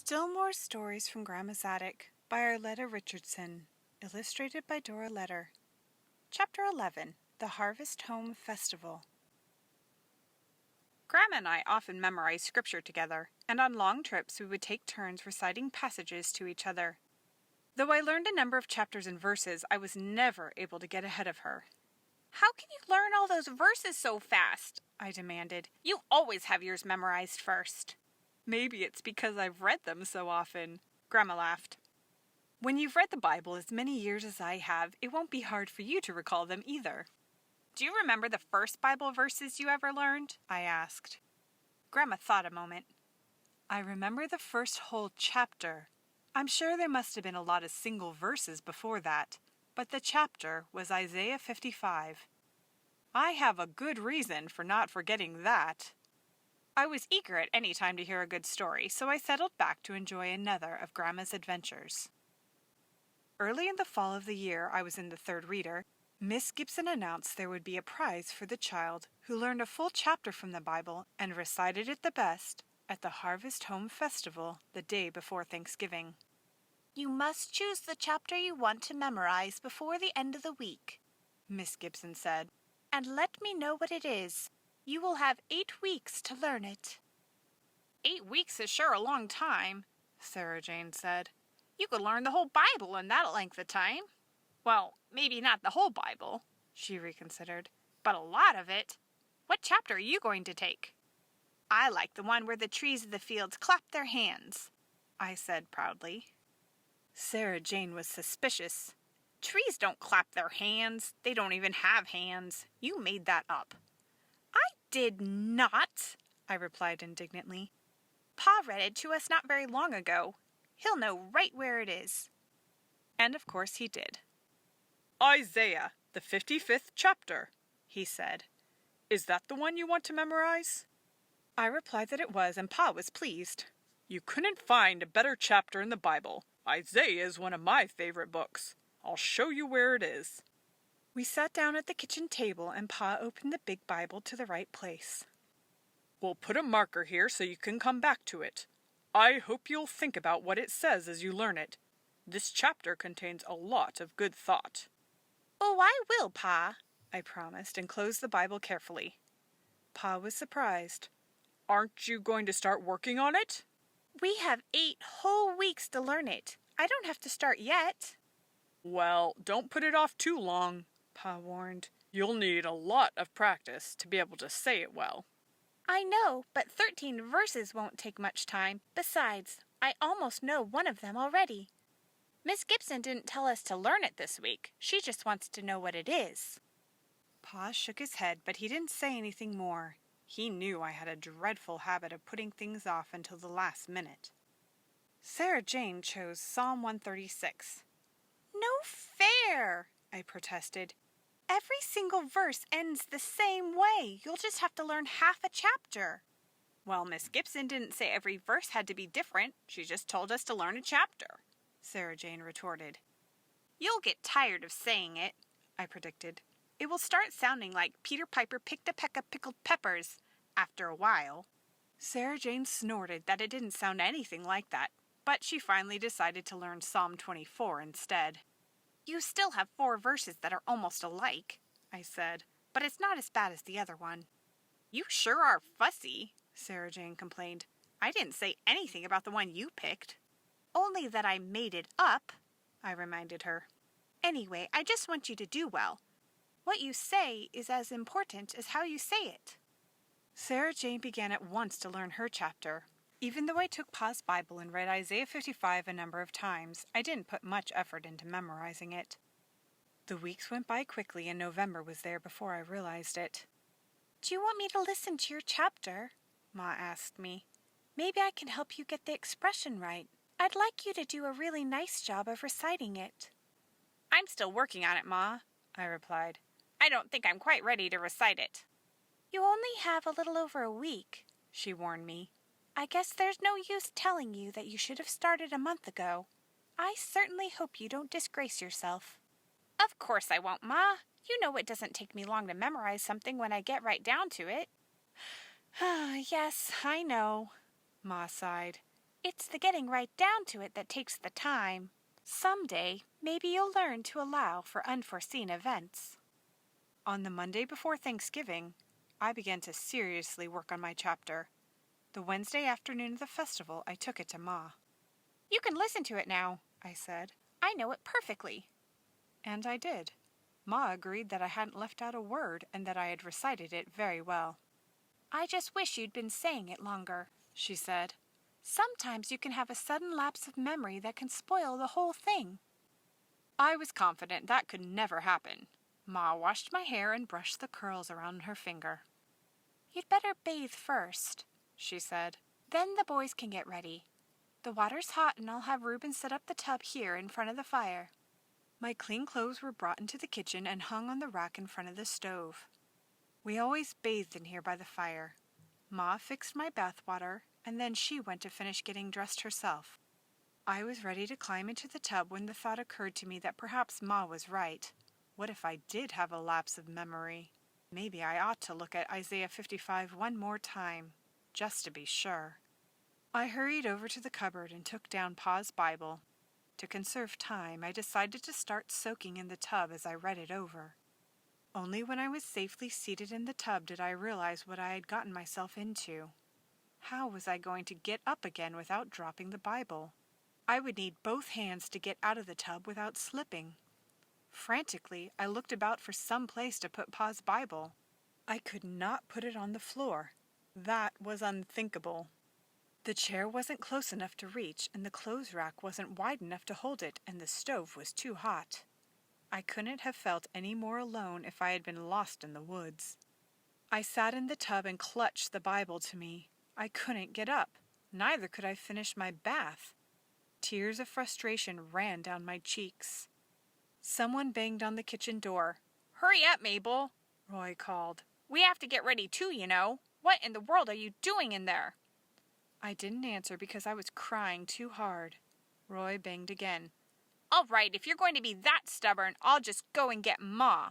Still More Stories from Grandma's Attic by Arleta Richardson. Illustrated by Dora. Chapter 11. The Harvest Home Festival. Grandma and I often memorized scripture together, and on long trips we would take turns reciting passages to each other. Though I learned a number of chapters and verses, I was never able to get ahead of her. "How can you learn all those verses so fast?" I demanded. "You always have yours memorized first." "Maybe it's because I've read them so often," Grandma laughed. "When you've read the Bible as many years as I have, it won't be hard for you to recall them either." "Do you remember the first Bible verses you ever learned?" I asked. Grandma thought a moment. "I remember the first whole chapter. I'm sure there must have been a lot of single verses before that, but the chapter was Isaiah 55. I have a good reason for not forgetting that." I was eager at any time to hear a good story, so I settled back to enjoy another of Grandma's adventures. Early in the fall of the year I was in the third reader, Miss Gibson announced there would be a prize for the child who learned a full chapter from the Bible and recited it the best at the Harvest Home Festival the day before Thanksgiving. "You must choose the chapter you want to memorize before the end of the week," Miss Gibson said, "and let me know what it is. You will have 8 weeks to learn it." "8 weeks is sure a long time," Sarah Jane said. "You could learn the whole Bible in that length of time." "Well, maybe not the whole Bible," she reconsidered, "but a lot of it. What chapter are you going to take?" "I like the one where the trees of the fields clap their hands," I said proudly. Sarah Jane was suspicious. "Trees don't clap their hands. They don't even have hands. You made that up." "I did not," I replied indignantly. "Pa read it to us not very long ago. He'll know right where it is." And of course he did. "Isaiah, the 55th chapter," he said. "Is that the one you want to memorize?" I replied that it was, and Pa was pleased. "You couldn't find a better chapter in the Bible. Isaiah is one of my favorite books. I'll show you where it is." We sat down at the kitchen table, and Pa opened the big Bible to the right place. "We'll put a marker here so you can come back to it. I hope you'll think about what it says as you learn it. This chapter contains a lot of good thought." "Oh, I will, Pa," I promised, and closed the Bible carefully. Pa was surprised. "Aren't you going to start working on it?" "We have 8 whole weeks to learn it. I don't have to start yet." "Well, don't put it off too long," Pa warned. "You'll need a lot of practice to be able to say it well." "I know, but 13 verses won't take much time. Besides, I almost know one of them already. Miss Gibson didn't tell us to learn it this week. She just wants to know what it is." Pa shook his head, but he didn't say anything more. He knew I had a dreadful habit of putting things off until the last minute. Sarah Jane chose Psalm 136. "No fair!" I protested. "Every single verse ends the same way. You'll just have to learn half a chapter." "Well, Miss Gibson didn't say every verse had to be different. She just told us to learn a chapter," Sarah Jane retorted. "You'll get tired of saying it," I predicted. "It will start sounding like Peter Piper picked a peck of pickled peppers after a while." Sarah Jane snorted that it didn't sound anything like that, but she finally decided to learn Psalm 24 instead. "You still have 4 verses that are almost alike," I said, "but it's not as bad as the other one." "You sure are fussy," Sarah Jane complained. "I didn't say anything about the one you picked." "Only that I made it up," I reminded her. "Anyway, I just want you to do well. What you say is as important as how you say it." Sarah Jane began at once to learn her chapter. Even though I took Pa's Bible and read Isaiah 55 a number of times, I didn't put much effort into memorizing it. The weeks went by quickly, and November was there before I realized it. "Do you want me to listen to your chapter?" Ma asked me. "Maybe I can help you get the expression right. I'd like you to do a really nice job of reciting it." "I'm still working on it, Ma," I replied. "I don't think I'm quite ready to recite it." "You only have a little over a week," she warned me. "I guess there's no use telling you that you should have started a month ago. I certainly hope you don't disgrace yourself." "Of course I won't, Ma. You know it doesn't take me long to memorize something when I get right down to it." "Yes, I know," Ma sighed. It's the getting right down to it that takes the time. Someday, maybe you'll learn to allow for unforeseen events. On the Monday before Thanksgiving, I began to seriously work on my chapter. The Wednesday afternoon of the festival, I took it to Ma. "You can listen to it now," I said. "I know it perfectly." And I did. Ma agreed that I hadn't left out a word and that I had recited it very well. "I just wish you'd been saying it longer," she said. "Sometimes you can have a sudden lapse of memory that can spoil the whole thing." I was confident that could never happen. Ma washed my hair and brushed the curls around her finger. "You'd better bathe first," she said. "Then the boys can get ready. The water's hot and I'll have Reuben set up the tub here in front of the fire." My clean clothes were brought into the kitchen and hung on the rack in front of the stove. We always bathed in here by the fire. Ma fixed my bath water, and then she went to finish getting dressed herself. I was ready to climb into the tub when the thought occurred to me that perhaps Ma was right. What if I did have a lapse of memory? Maybe I ought to look at Isaiah 55 one more time, just to be sure. I hurried over to the cupboard and took down Pa's Bible. To conserve time, I decided to start soaking in the tub as I read it over. Only when I was safely seated in the tub did I realize what I had gotten myself into. How was I going to get up again without dropping the Bible? I would need both hands to get out of the tub without slipping. Frantically, I looked about for some place to put Pa's Bible. I could not put it on the floor. That was unthinkable. The chair wasn't close enough to reach, and the clothes rack wasn't wide enough to hold it, and the stove was too hot. I couldn't have felt any more alone if I had been lost in the woods. I sat in the tub and clutched the Bible to me. I couldn't get up. Neither could I finish my bath. Tears of frustration ran down my cheeks. Someone banged on the kitchen door. "Hurry up, Mabel," Roy called. "We have to get ready too, you know. What in the world are you doing in there?" I didn't answer because I was crying too hard. Roy banged again. "All right, if you're going to be that stubborn, I'll just go and get Ma."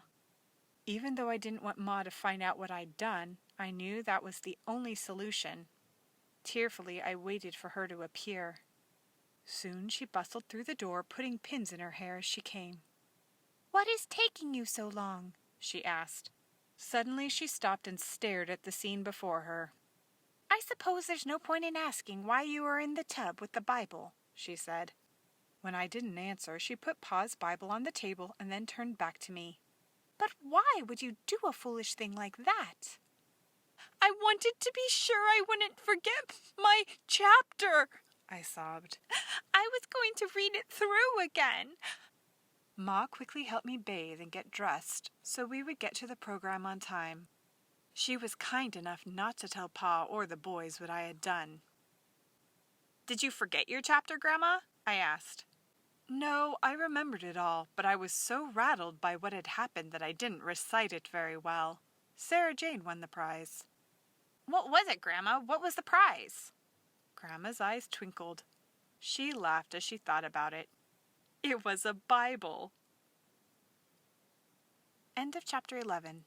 Even though I didn't want Ma to find out what I'd done, I knew that was the only solution. Tearfully, I waited for her to appear. Soon she bustled through the door, putting pins in her hair as she came. "What is taking you so long?" she asked. Suddenly she stopped and stared at the scene before her. "I suppose there's no point in asking why you are in the tub with the Bible," she said. When I didn't answer, she put Pa's Bible on the table and then turned back to me. "But why would you do a foolish thing like that?" "I wanted to be sure I wouldn't forget my chapter," I sobbed. "I was going to read it through again." Ma quickly helped me bathe and get dressed so we would get to the program on time. She was kind enough not to tell Pa or the boys what I had done. "Did you forget your chapter, Grandma?" I asked. No, I remembered it all, but I was so rattled by what had happened that I didn't recite it very well. Sarah Jane won the prize. "What was it, Grandma? What was the prize?" Grandma's eyes twinkled. She laughed as she thought about it. It was a Bible. End of chapter 11.